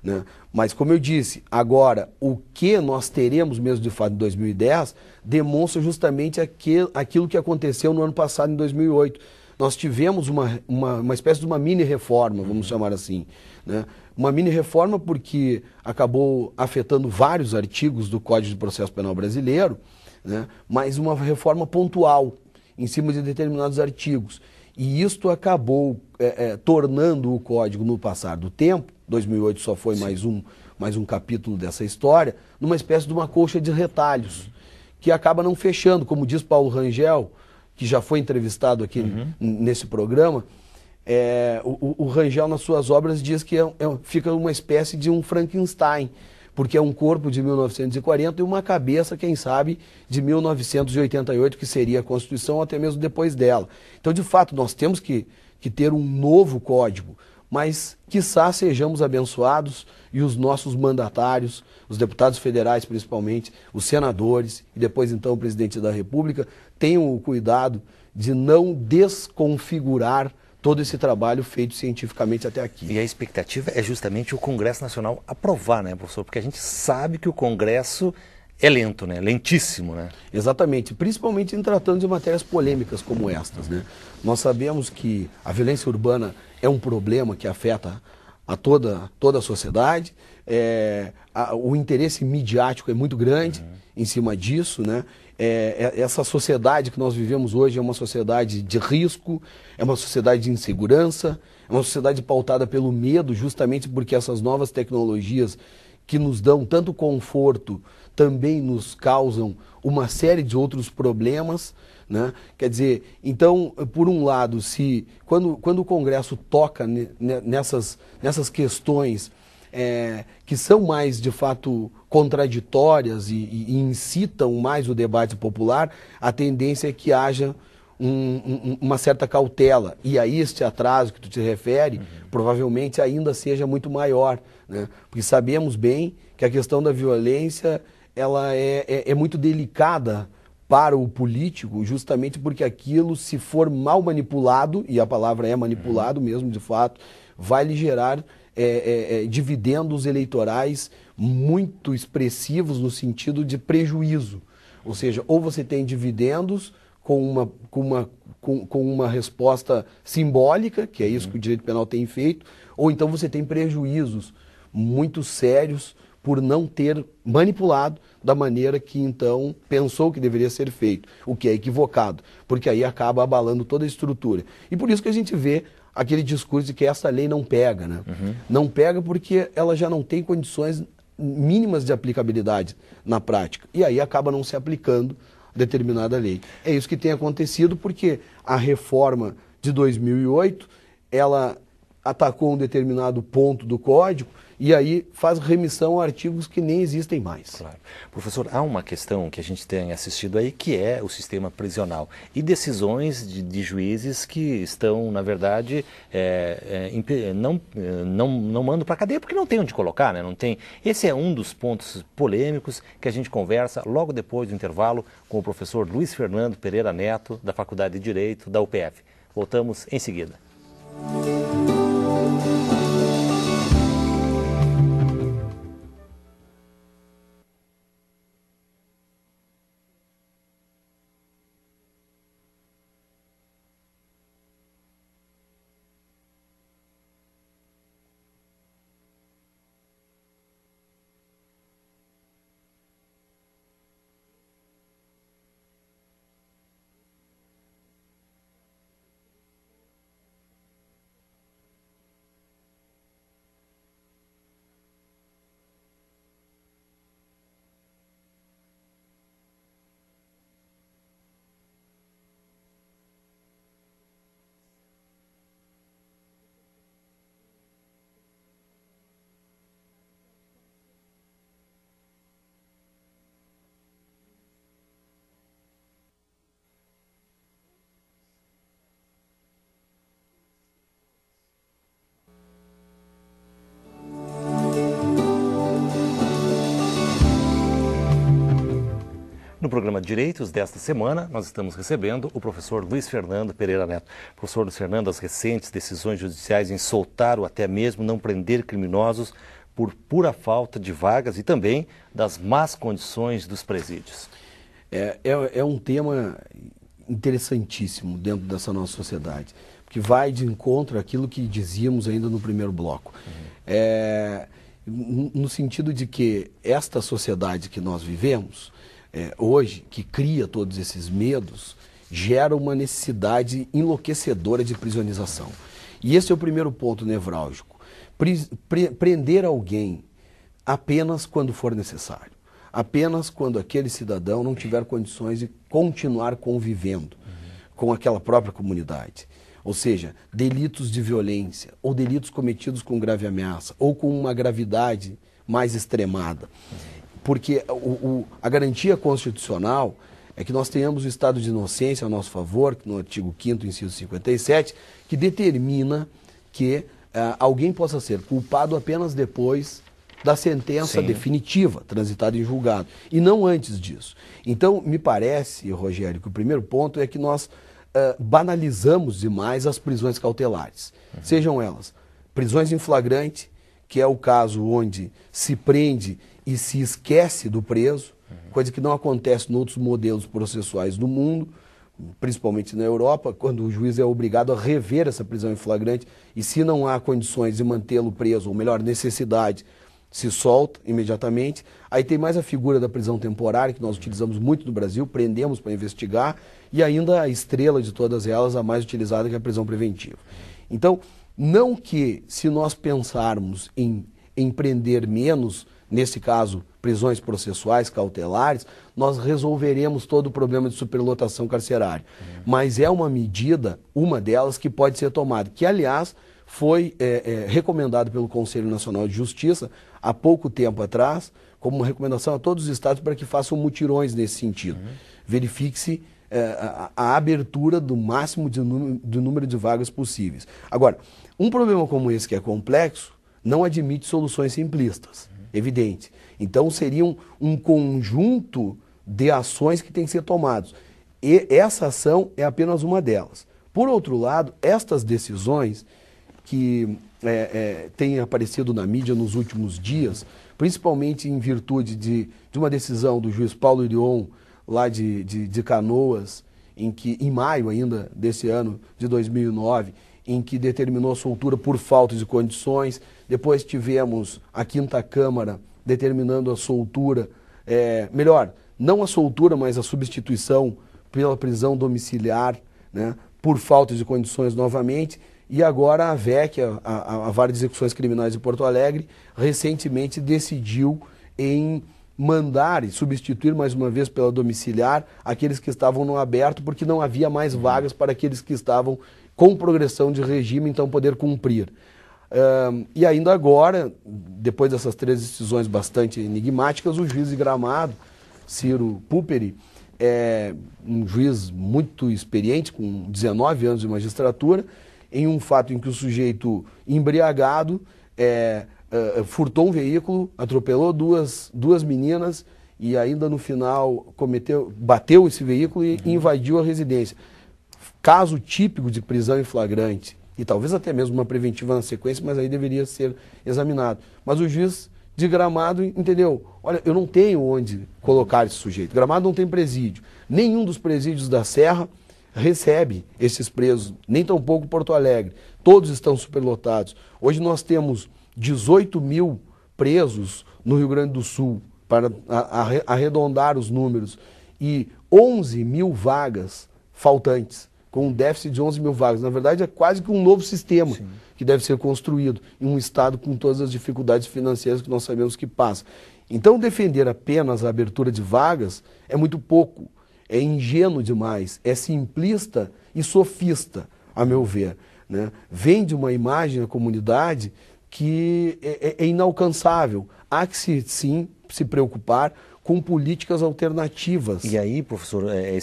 né? Mas, como eu disse, agora, o que nós teremos mesmo de fato em 2010 demonstra justamente aquilo que aconteceu no ano passado, em 2008. Nós tivemos uma espécie de uma mini-reforma, vamos chamar assim, né? Uma mini-reforma porque acabou afetando vários artigos do Código de Processo Penal brasileiro, né? Mas uma reforma pontual em cima de determinados artigos. E isto acabou tornando o Código, no passar do tempo, 2008 só foi mais um capítulo dessa história, numa espécie de uma colcha de retalhos, que acaba não fechando, como diz Paulo Rangel, que já foi entrevistado aqui nesse programa. O Rangel, nas suas obras, diz que fica uma espécie de um Frankenstein, porque é um corpo de 1940 e uma cabeça, quem sabe, de 1988, que seria a Constituição, ou até mesmo depois dela. Então, de fato, nós temos que ter um novo código, mas, quiçá, sejamos abençoados e os nossos mandatários, os deputados federais principalmente, os senadores e depois, então, o presidente da República, tenham o cuidado de não desconfigurar todo esse trabalho feito cientificamente até aqui. E a expectativa é justamente o Congresso Nacional aprovar, né, professor? Porque a gente sabe que o Congresso é lento, né? Lentíssimo, né? Exatamente, principalmente em tratando de matérias polêmicas como estas, né? Nós sabemos que a violência urbana é um problema que afeta a toda a sociedade, o interesse midiático é muito grande em cima disso, né? Essa sociedade que nós vivemos hoje é uma sociedade de risco, é uma sociedade de insegurança, é uma sociedade pautada pelo medo, justamente porque essas novas tecnologias que nos dão tanto conforto também nos causam uma série de outros problemas, né? Quer dizer, então, por um lado, quando o Congresso toca nessas questões que são mais, de fato, contraditórias e incitam mais o debate popular, a tendência é que haja uma certa cautela. E aí este atraso que tu te refere, provavelmente ainda seja muito maior, né? Porque sabemos bem que a questão da violência ela é muito delicada para o político, justamente porque aquilo, se for mal manipulado, e a palavra é manipulado mesmo, de fato, vai lhe gerar dividendos eleitorais muito expressivos no sentido de prejuízo. Ou seja, ou você tem dividendos com uma resposta simbólica, que é isso que o direito penal tem feito, ou então você tem prejuízos muito sérios por não ter manipulado da maneira que então pensou que deveria ser feito, o que é equivocado, porque aí acaba abalando toda a estrutura. E por isso que a gente vê aquele discurso de que essa lei não pega, né? Não pega porque ela já não tem condições mínimas de aplicabilidade na prática, e aí acaba não se aplicando determinada lei. É isso que tem acontecido porque a reforma de 2008, ela atacou um determinado ponto do Código e aí faz remissão a artigos que nem existem mais. Claro. Professor, há uma questão que a gente tem assistido aí, que é o sistema prisional e decisões de juízes que estão, na verdade, não mandam para a cadeia porque não tem onde colocar, né? Não tem. Esse é um dos pontos polêmicos que a gente conversa logo depois do intervalo com o professor Luiz Fernando Pereira Neto, da Faculdade de Direito da UPF. Voltamos em seguida. No programa Direitos desta semana, nós estamos recebendo o professor Luiz Fernando Pereira Neto. Professor Luiz Fernando, as recentes decisões judiciais em soltar ou até mesmo não prender criminosos por pura falta de vagas e também das más condições dos presídios? É um tema interessantíssimo dentro dessa nossa sociedade, que vai de encontro àquilo que dizíamos ainda no primeiro bloco. No sentido de que esta sociedade que nós vivemos hoje, que cria todos esses medos, gera uma necessidade enlouquecedora de prisionização. E esse é o primeiro ponto nevrálgico. Prender alguém apenas quando for necessário. Apenas quando aquele cidadão não tiver condições de continuar convivendo com aquela própria comunidade. Ou seja, delitos de violência, ou delitos cometidos com grave ameaça, ou com uma gravidade mais extremada. Porque a garantia constitucional é que nós tenhamos o estado de inocência a nosso favor, no artigo 5º, inciso 57, que determina que alguém possa ser culpado apenas depois da sentença definitiva, transitada em julgado, e não antes disso. Então, me parece, Rogério, que o primeiro ponto é que nós banalizamos demais as prisões cautelares. Sejam elas prisões em flagrante, que é o caso onde se prende e se esquece do preso, coisa que não acontece em outros modelos processuais do mundo, principalmente na Europa, quando o juiz é obrigado a rever essa prisão em flagrante e se não há condições de mantê-lo preso, ou melhor, necessidade, se solta imediatamente. Aí tem mais a figura da prisão temporária, que nós utilizamos muito no Brasil, prendemos para investigar, e ainda a estrela de todas elas, a mais utilizada, que é a prisão preventiva. Então, não que se nós pensarmos em prender menos, nesse caso, prisões processuais, cautelares, nós resolveremos todo o problema de superlotação carcerária. Mas é uma medida, uma delas, que pode ser tomada, que, aliás, foi recomendado pelo Conselho Nacional de Justiça há pouco tempo atrás, como uma recomendação a todos os estados para que façam mutirões nesse sentido. Verifique-se a abertura do máximo do número de vagas possíveis. Agora, um problema como esse, que é complexo, não admite soluções simplistas, evidente. Então, seria um conjunto de ações que tem que ser tomadas. E essa ação é apenas uma delas. Por outro lado, estas decisões que têm aparecido na mídia nos últimos dias, principalmente em virtude de uma decisão do juiz Paulo Irion, lá de Canoas, em maio ainda desse ano de 2009, em que determinou a soltura por falta de condições. Depois tivemos a 5ª Câmara determinando a soltura, melhor, não a soltura, mas a substituição pela prisão domiciliar, né, por falta de condições novamente. E agora a VEC, a Vara de Execuções Criminais de Porto Alegre, recentemente decidiu em mandar e substituir mais uma vez pela domiciliar aqueles que estavam no aberto, porque não havia mais vagas para aqueles que estavam com progressão de regime, então poder cumprir. E ainda agora, depois dessas 3 decisões bastante enigmáticas, o juiz de Gramado, Ciro Puperi, um juiz muito experiente, com 19 anos de magistratura, em um fato em que o sujeito embriagado furtou um veículo, atropelou duas meninas e ainda no final bateu esse veículo e invadiu a residência. Caso típico de prisão em flagrante, e talvez até mesmo uma preventiva na sequência, mas aí deveria ser examinado. Mas o juiz de Gramado entendeu, olha, eu não tenho onde colocar esse sujeito. Gramado não tem presídio. Nenhum dos presídios da Serra recebe esses presos, nem tampouco Porto Alegre. Todos estão superlotados. Hoje nós temos 18 mil presos no Rio Grande do Sul, para arredondar os números, e 11 mil vagas faltantes, com um déficit de 11 mil vagas. Na verdade, é quase que um novo sistema que deve ser construído em um estado com todas as dificuldades financeiras que nós sabemos que passa. Então, defender apenas a abertura de vagas é muito pouco, é ingênuo demais, é simplista e sofista, a meu ver, né? Vende uma imagem à comunidade que é inalcançável. Há que sim se preocupar com políticas alternativas. E aí, professor,